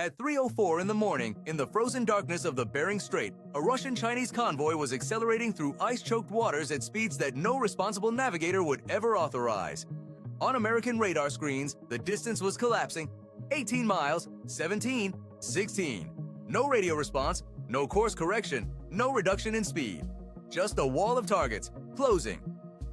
At 3:04 in the morning, in the frozen darkness of the Bering Strait, a Russian-Chinese convoy was accelerating through ice-choked waters at speeds that no responsible navigator would ever authorize. On American radar screens, the distance was collapsing: 18 miles, 17, 16. No radio response, no course correction, no reduction in speed. Just a wall of targets, closing.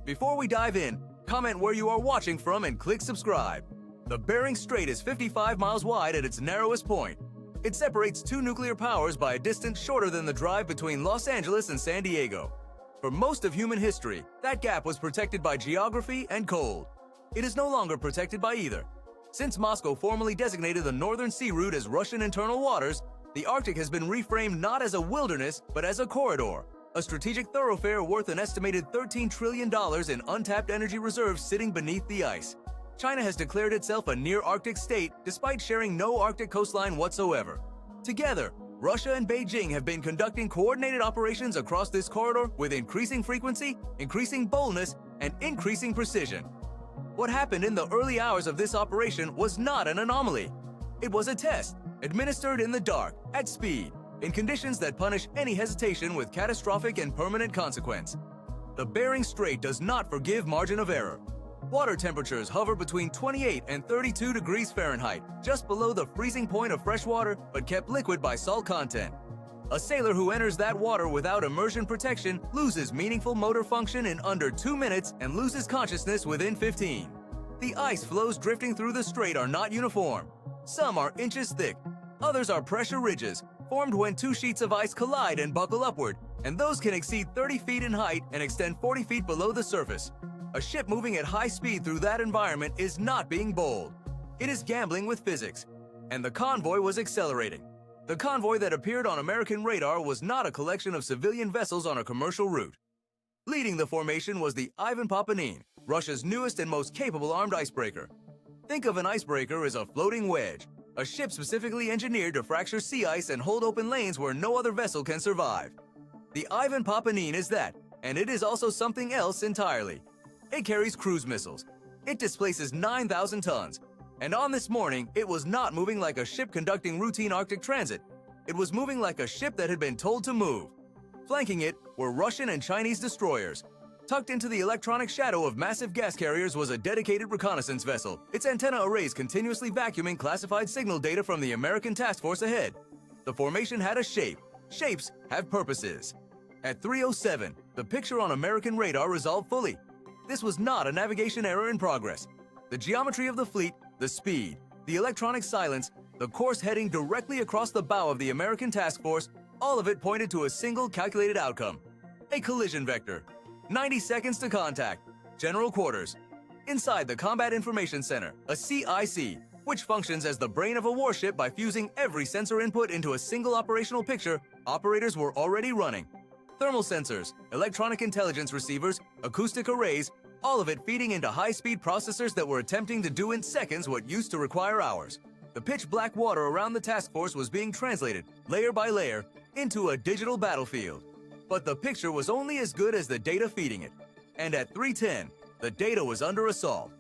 Before we dive in, comment where you are watching from and click subscribe. The Bering Strait is 55 miles wide at its narrowest point. It separates two nuclear powers by a distance shorter than the drive between Los Angeles and San Diego. For most of human history, that gap was protected by geography and cold. It is no longer protected by either. Since Moscow formally designated the northern sea route as Russian internal waters, the Arctic has been reframed not as a wilderness, but as a corridor, a strategic thoroughfare worth an estimated $13 trillion in untapped energy reserves sitting beneath the ice. China has declared itself a near-Arctic state despite sharing no Arctic coastline whatsoever. Together, Russia and Beijing have been conducting coordinated operations across this corridor with increasing frequency, increasing boldness, and increasing precision. What happened in the early hours of this operation was not an anomaly. It was a test, administered in the dark, at speed, in conditions that punish any hesitation with catastrophic and permanent consequence. The Bering Strait does not forgive margin of error. Water temperatures hover between 28 and 32 degrees Fahrenheit, just below the freezing point of fresh water, but kept liquid by salt content. A sailor who enters that water without immersion protection loses meaningful motor function in under 2 minutes and loses consciousness within 15. The ice flows drifting through the strait are not uniform. Some are inches thick, others are pressure ridges, formed when two sheets of ice collide and buckle upward, and those can exceed 30 feet in height and extend 40 feet below the surface. A ship moving at high speed through that environment is not being bold. It is gambling with physics. And the convoy was accelerating. The convoy that appeared on American radar was not a collection of civilian vessels on a commercial route. Leading the formation was the Ivan Papanin, Russia's newest and most capable armed icebreaker. Think of an icebreaker as a floating wedge, a ship specifically engineered to fracture sea ice and hold open lanes where no other vessel can survive. The Ivan Papanin is that, and it is also something else entirely. It carries cruise missiles. It displaces 9,000 tons. And on this morning, it was not moving like a ship conducting routine Arctic transit. It was moving like a ship that had been told to move. Flanking it were Russian and Chinese destroyers. Tucked into the electronic shadow of massive gas carriers was a dedicated reconnaissance vessel, its antenna arrays continuously vacuuming classified signal data from the American task force ahead. The formation had a shape. Shapes have purposes. At 3:07, the picture on American radar resolved fully. This was not a navigation error in progress. The geometry of the fleet, the speed, the electronic silence, the course heading directly across the bow of the American task force, all of it pointed to a single calculated outcome. A collision vector. 90 seconds to contact. General quarters. Inside the Combat Information Center, a CIC, which functions as the brain of a warship by fusing every sensor input into a single operational picture, operators were already running. Thermal sensors, electronic intelligence receivers, acoustic arrays, all of it feeding into high-speed processors that were attempting to do in seconds what used to require hours. The pitch-black water around the task force was being translated, layer by layer, into a digital battlefield. But the picture was only as good as the data feeding it. And at 3:10, the data was under assault.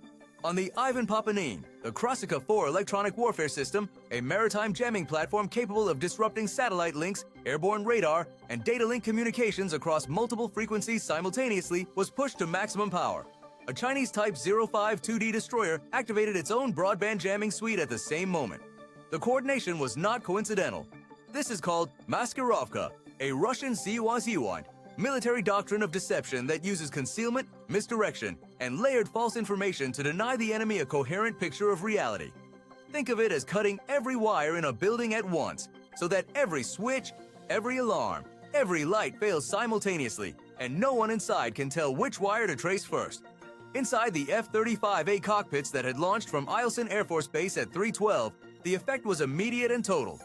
On the Ivan Papanin, the Krasika 4 electronic warfare system, a maritime jamming platform capable of disrupting satellite links, airborne radar, and data link communications across multiple frequencies simultaneously, was pushed to maximum power. A Chinese Type 05 2D destroyer activated its own broadband jamming suite at the same moment. The coordination was not coincidental. This is called Maskirovka, a Russian Ziwa military doctrine of deception that uses concealment, misdirection, and layered false information to deny the enemy a coherent picture of reality. Think of it as cutting every wire in a building at once, so that every switch, every alarm, every light fails simultaneously, and no one inside can tell which wire to trace first. Inside the F-35A cockpits that had launched from Eielson Air Force Base at 3:12, the effect was immediate and total.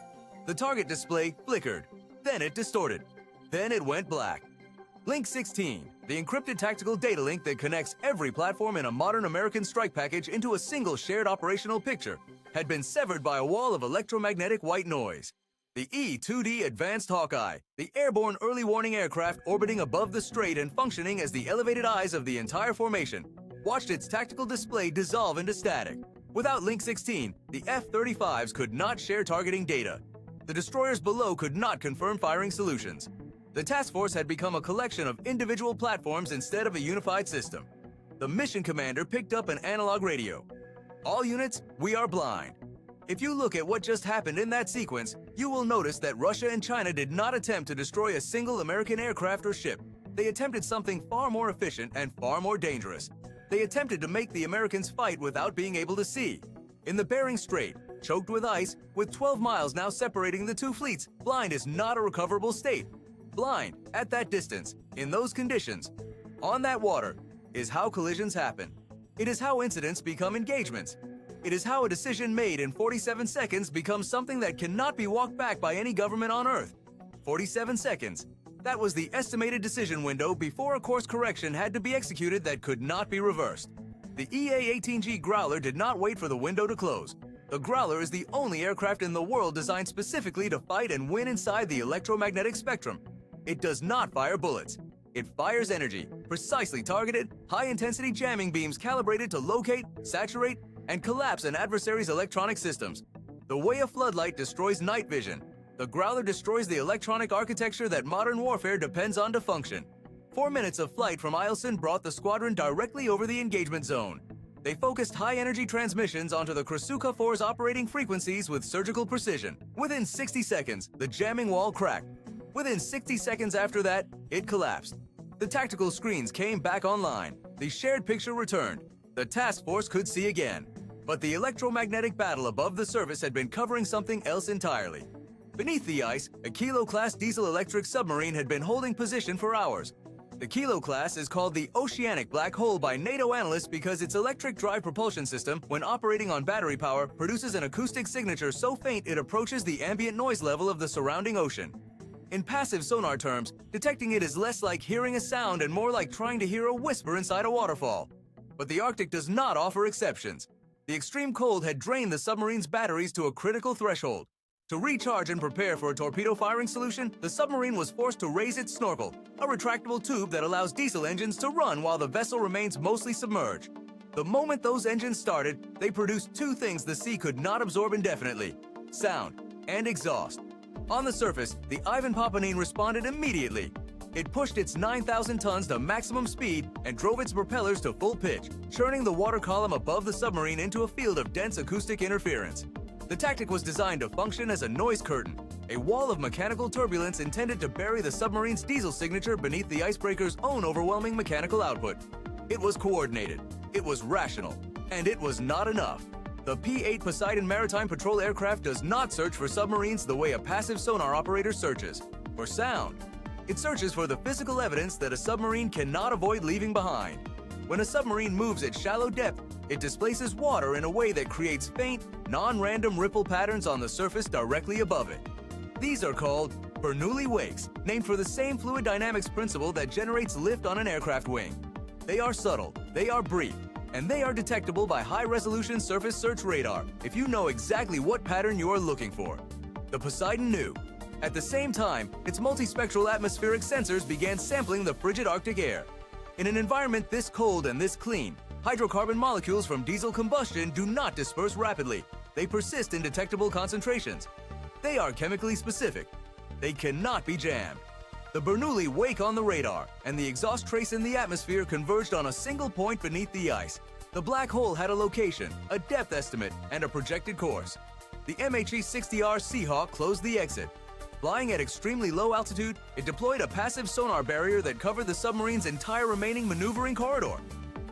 The target display flickered, then it distorted, then it went black. Link 16, the encrypted tactical data link that connects every platform in a modern American strike package into a single shared operational picture, had been severed by a wall of electromagnetic white noise. The E-2D Advanced Hawkeye, the airborne early warning aircraft orbiting above the strait and functioning as the elevated eyes of the entire formation, watched its tactical display dissolve into static. Without Link 16, the F-35s could not share targeting data. The destroyers below could not confirm firing solutions. The task force had become a collection of individual platforms instead of a unified system. The mission commander picked up an analog radio. All units, we are blind. If you look at what just happened in that sequence, you will notice that Russia and China did not attempt to destroy a single American aircraft or ship. They attempted something far more efficient and far more dangerous. They attempted to make the Americans fight without being able to see. In the Bering Strait, choked with ice, with 12 miles now separating the two fleets, blind is not a recoverable state. Blind, at that distance, in those conditions, on that water, is how collisions happen. It is how incidents become engagements. It is how a decision made in 47 seconds becomes something that cannot be walked back by any government on Earth. 47 seconds. That was the estimated decision window before a course correction had to be executed that could not be reversed. The EA-18G Growler did not wait for the window to close. The Growler is the only aircraft in the world designed specifically to fight and win inside the electromagnetic spectrum. It does not fire bullets. It fires energy, precisely targeted, high-intensity jamming beams calibrated to locate, saturate, and collapse an adversary's electronic systems. The way a floodlight destroys night vision, the Growler destroys the electronic architecture that modern warfare depends on to function. 4 minutes of flight from Eielson brought the squadron directly over the engagement zone. They focused high-energy transmissions onto the Krasuka 4's operating frequencies with surgical precision. Within 60 seconds, the jamming wall cracked. Within 60 seconds after that, it collapsed. The tactical screens came back online. The shared picture returned. The task force could see again. But the electromagnetic battle above the surface had been covering something else entirely. Beneath the ice, a Kilo-class diesel-electric submarine had been holding position for hours. The Kilo-class is called the Oceanic Black Hole by NATO analysts because its electric drive propulsion system, when operating on battery power, produces an acoustic signature so faint it approaches the ambient noise level of the surrounding ocean. In passive sonar terms, detecting it is less like hearing a sound and more like trying to hear a whisper inside a waterfall. But the Arctic does not offer exceptions. The extreme cold had drained the submarine's batteries to a critical threshold. To recharge and prepare for a torpedo firing solution, the submarine was forced to raise its snorkel, a retractable tube that allows diesel engines to run while the vessel remains mostly submerged. The moment those engines started, they produced two things the sea could not absorb indefinitely: sound and exhaust. On the surface, the Ivan Papanin responded immediately. It pushed its 9,000 tons to maximum speed and drove its propellers to full pitch, churning the water column above the submarine into a field of dense acoustic interference. The tactic was designed to function as a noise curtain, a wall of mechanical turbulence intended to bury the submarine's diesel signature beneath the icebreaker's own overwhelming mechanical output. It was coordinated, it was rational, and it was not enough. The P-8 Poseidon maritime patrol aircraft does not search for submarines the way a passive sonar operator searches for sound. It searches for the physical evidence that a submarine cannot avoid leaving behind. When a submarine moves at shallow depth, it displaces water in a way that creates faint, non-random ripple patterns on the surface directly above it. These are called Bernoulli wakes, named for the same fluid dynamics principle that generates lift on an aircraft wing. They are subtle, they are brief, and they are detectable by high-resolution surface search radar if you know exactly what pattern you are looking for. The Poseidon knew. At the same time, its multi-spectral atmospheric sensors began sampling the frigid Arctic air. In an environment this cold and this clean, hydrocarbon molecules from diesel combustion do not disperse rapidly. They persist in detectable concentrations. They are chemically specific. They cannot be jammed. The Bernoulli wake on the radar, and the exhaust trace in the atmosphere converged on a single point beneath the ice. The black hole had a location, a depth estimate, and a projected course. The MHE-60R Seahawk closed the exit. Flying at extremely low altitude, it deployed a passive sonar barrier that covered the submarine's entire remaining maneuvering corridor.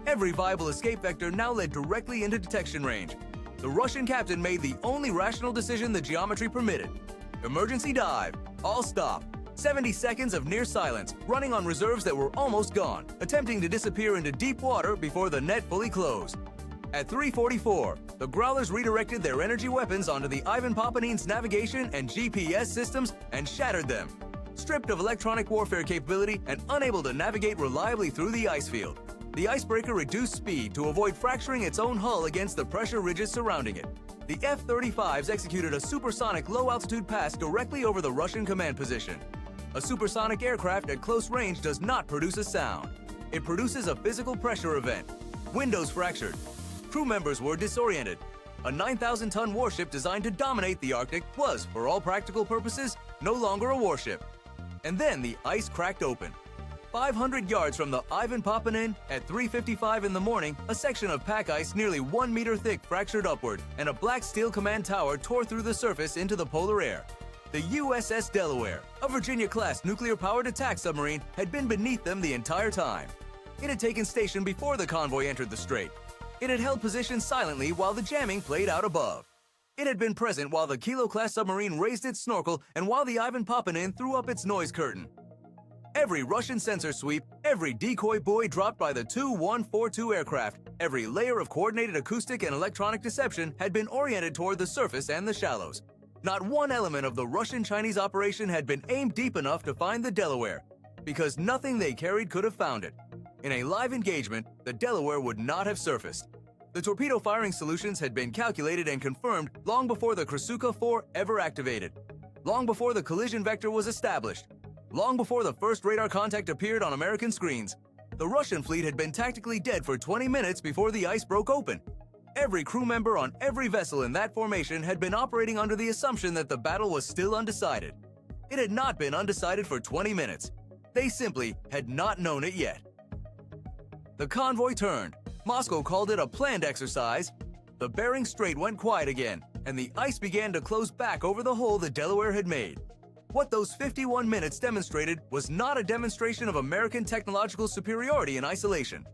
Every viable escape vector now led directly into detection range. The Russian captain made the only rational decision the geometry permitted. Emergency dive. All stop. 70 seconds of near silence, running on reserves that were almost gone, attempting to disappear into deep water before the net fully closed. At 3:44, the Growlers redirected their energy weapons onto the Ivan Papanin's navigation and GPS systems and shattered them. Stripped of electronic warfare capability and unable to navigate reliably through the ice field, the icebreaker reduced speed to avoid fracturing its own hull against the pressure ridges surrounding it. The F-35s executed a supersonic low-altitude pass directly over the Russian command position. A supersonic aircraft at close range does not produce a sound. It produces a physical pressure event. Windows fractured. Crew members were disoriented. a 9,000-ton warship designed to dominate the Arctic was, for all practical purposes, no longer a warship. And then the ice cracked open. 500 yards from the Ivan Papanin, at 3:55 in the morning, a section of pack ice nearly 1 meter thick fractured upward, and a black steel command tower tore through the surface into the polar air. The USS Delaware, a Virginia-class nuclear-powered attack submarine, had been beneath them the entire time. It had taken station before the convoy entered the strait. It had held position silently while the jamming played out above. It had been present while the Kilo-class submarine raised its snorkel and while the Ivan Papanin threw up its noise curtain. Every Russian sensor sweep, every decoy buoy dropped by the Tu-142 aircraft, every layer of coordinated acoustic and electronic deception had been oriented toward the surface and the shallows. Not one element of the Russian-Chinese operation had been aimed deep enough to find the Delaware, because nothing they carried could have found it. In a live engagement, the Delaware would not have surfaced. The torpedo firing solutions had been calculated and confirmed long before the Krasuka 4 ever activated, long before the collision vector was established, long before the first radar contact appeared on American screens. The Russian fleet had been tactically dead for 20 minutes before the ice broke open. Every crew member on every vessel in that formation had been operating under the assumption that the battle was still undecided. It had not been undecided for 20 minutes. They simply had not known it yet. The convoy turned. Moscow called it a planned exercise. The Bering Strait went quiet again, and the ice began to close back over the hole the Delaware had made. What those 51 minutes demonstrated was not a demonstration of American technological superiority in isolation.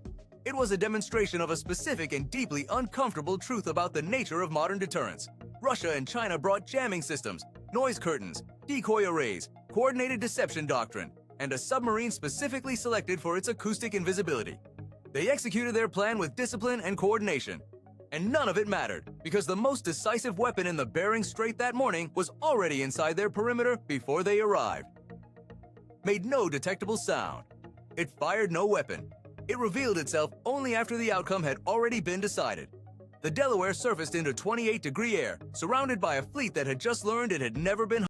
It was a demonstration of a specific and deeply uncomfortable truth about the nature of modern deterrence. Russia and China brought jamming systems, noise curtains, decoy arrays, coordinated deception doctrine, and a submarine specifically selected for its acoustic invisibility. They executed their plan with discipline and coordination. And none of it mattered, because the most decisive weapon in the Bering Strait that morning was already inside their perimeter before they arrived. Made no detectable sound. It fired no weapon. It revealed itself only after the outcome had already been decided. The Delaware surfaced into 28-degree air, surrounded by a fleet that had just learned it had never been